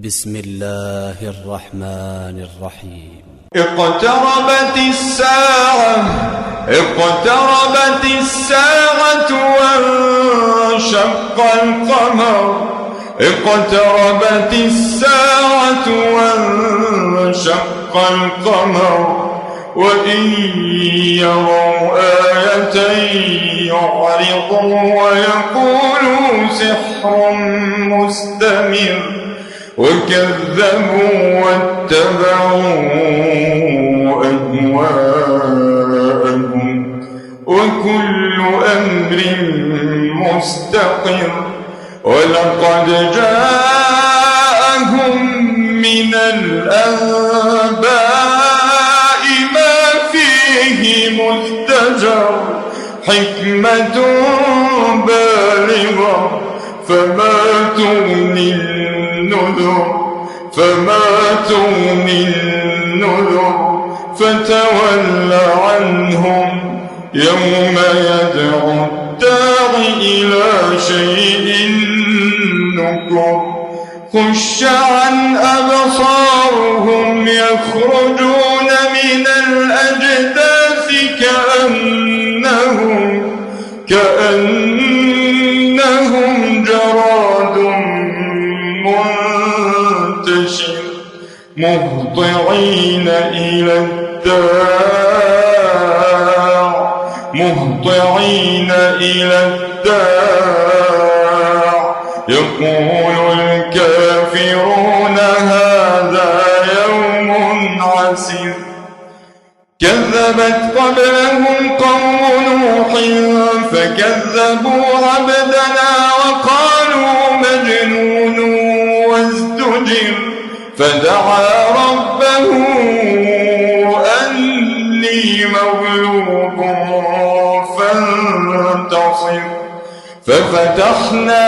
بسم الله الرحمن الرحيم. اقتربت الساعة وانشق القمر. اقتربت الساعة وانشق القمر. وإن يروا آية يعرضوا ويقولوا سحر مستمر. وكذبوا واتبعوا أهواءهم وكل أمر مستقر. ولقد جاءهم من الأنباء ما فيه مزدجر. حكمة بالغة فما تغني النذر فتول عنهم يوم يدعو الداع إلى شيء نكر. خش عن أبصارهم يخرجون من الأجداث كأنهم جراد منتشر. مهطعين إلى الداع يقول الكافرون هذا يوم عسير. كذبت قبلهم قوم نوح فكذبوا عبدنا وقالوا مجنون وازدجر. فدعا ربه أني مغلوب فانتصر. ففتحنا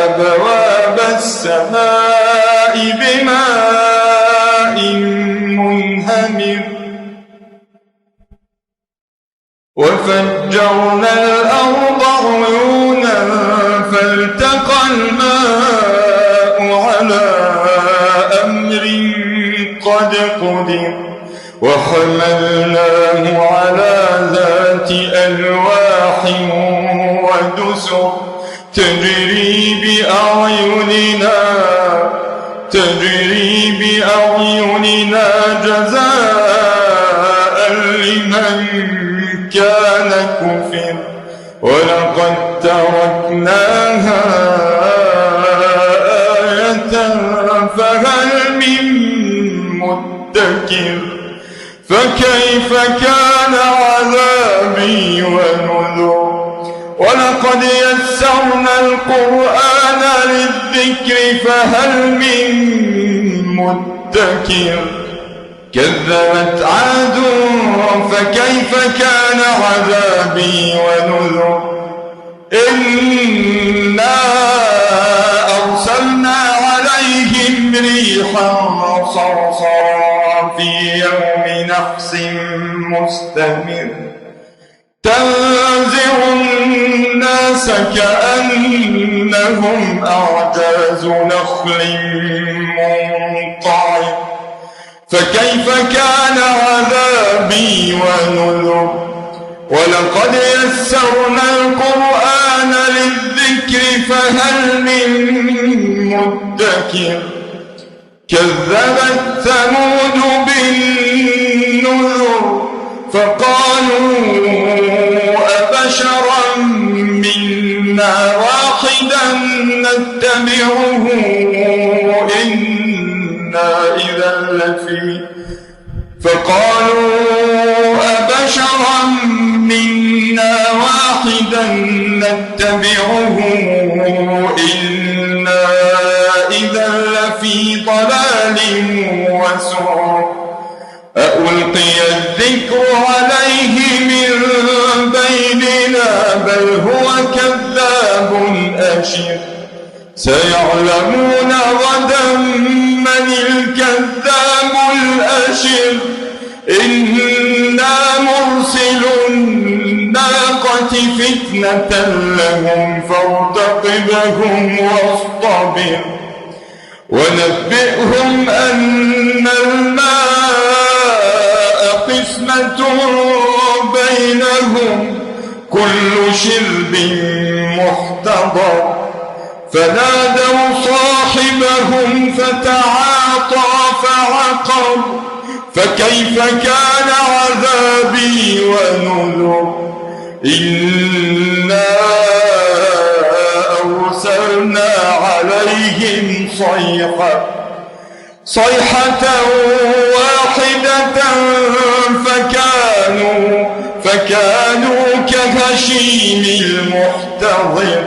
أبواب السماء بماء منهمر. وفجرنا الأرض عيونا فالتقى الماء على أمر قد قدر. وحملناه على ذات ألواح ودسر تجري بأعيننا جزاء لمن كان كفر. ولقد تركناها آية فهل من مدكر. فكيف كان عذابي ونذر. ولقد يسرنا القرآن للذكر فهل من مدكر. كذبت عاد فكيف كان عذابي ونذر. إنا أرسلنا عليهم ريحا صرصرا في يوم نحس مستمر. تنزع الناس كأنهم أعجاز نخل منقعر. فكيف كان عذابي ونذر. ولقد يسرنا القرآن للذكر فهل من مدكر. كذبت ثمود بالنذر فقالوا أبشرا منا واحدا نتبعه إنا إذا لفي. فقالوا أبشرا منا واحدا نتبعه إنا إذا لفي ضلال وسعر. ألقي الذكر عليه من بيننا بل هو كذاب أشر. سيعلمون غدا من الكذاب الأشر. إنا مرسل الناقة فتنة لهم فارتقبهم واصطبر. ونبئهم أن الماء قسمة بينهم كل شرب محتضر فنادوا صاحبهم فتعاطى فعقر فكيف كان عذابي ونذر إنا أرسلنا عليهم صيحة واحدة فكانوا كهشيم المحتضر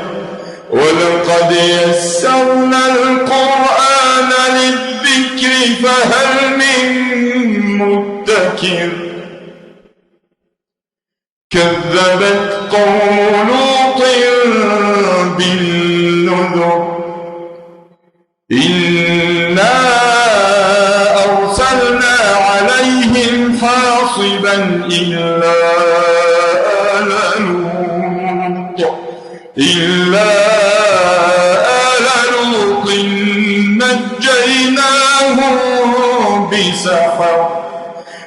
ولقد يسرنا القرآن للذكر فهل من مدكر كذبت قوم لوط بالنذر إنا أرسلنا عليهم حاصبا إلا آل لوط نجيناهم بسحر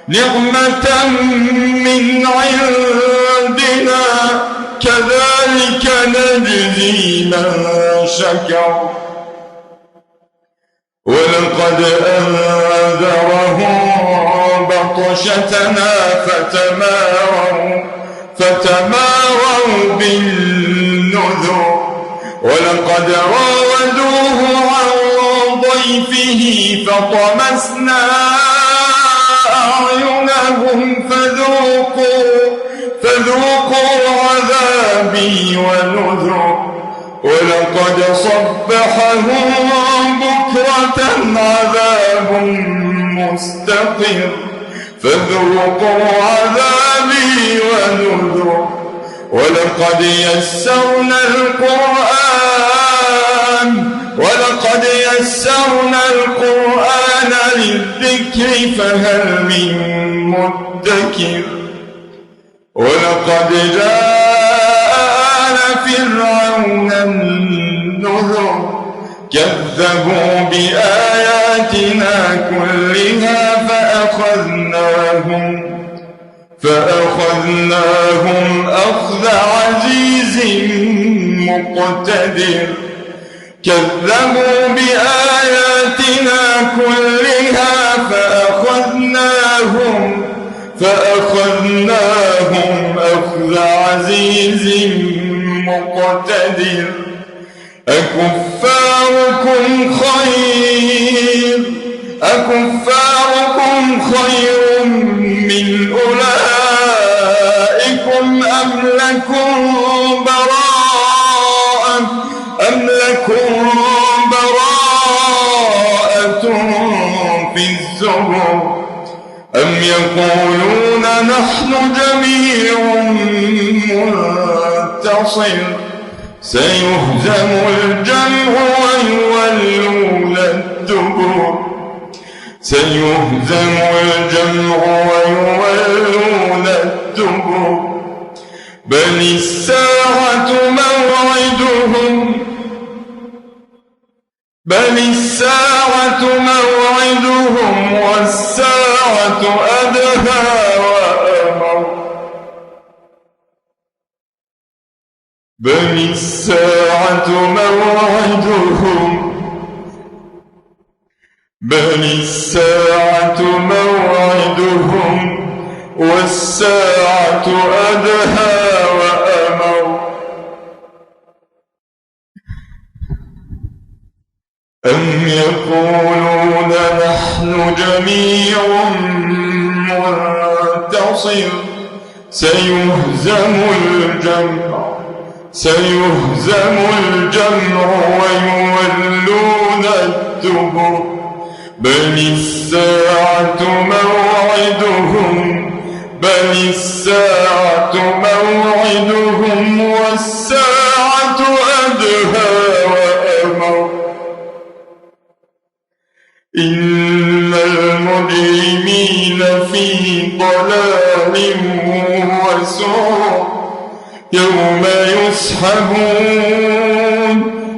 نعمة من عندنا كذلك نجزي من شكر ولقد أنذرهم بطشتنا فتماروا بالنذر ولقد راودوه عن ضيفه فطمسنا أعينهم فذوقوا عذابي ونذر ولقد صبحهم بكرة عذاب مستقر فذوقوا عذابي ونذر ولقد يسرنا القرآن للذكر فهل من مدكر ولقد جاء آل فرعون النذر كذبوا بآياتنا كلها فأخذناهم أخذ عزيز مقتدر كذبوا بآياتنا كلها فأخذناهم أخذ عزيز مقتدر أكفاركم خير من أولئكم أم لكم براءة في الزبر أم يقولون نحن جميع منتصر سيهزم الجمع ويولون الدبر بل الساعة موعدهم والساعة أدهى وأمر بل الساعة موعدهم والساعة أدهى وأمر أم يقولون نحن جميع منتصر سيهزم الجمع ويولون الدبر بل الساعة موعدهم والساعة أدهى وأمر إن المجرمين في ضلال وسعر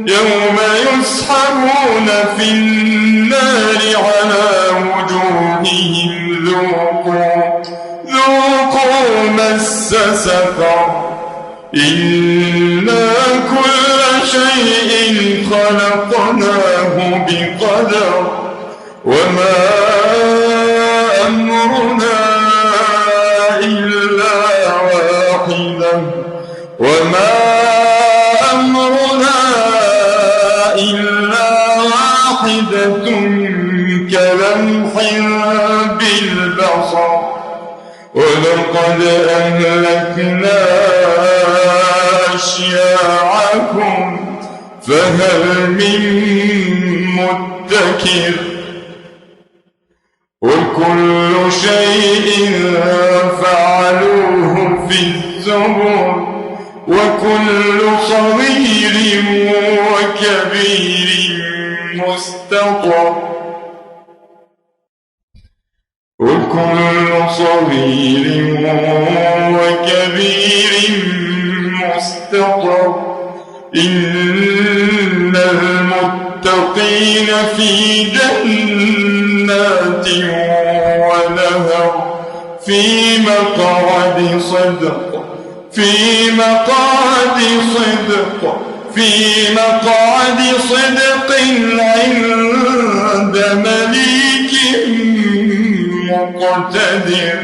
يوم يسحبون في النار مس سقر إنا كل شيء خلقناه بقدر وما أمرنا إلا واحدة كلمح بالبصر ولقد أهلكنا أشياعكم فهل من مدكر وكل شيء فعلوه في الزبر وكل صغير وكبير مستطر وكل صغير وكبير مستطر إن المتقين في جنات ونهر في مقعد صدق عند مليك مقتدر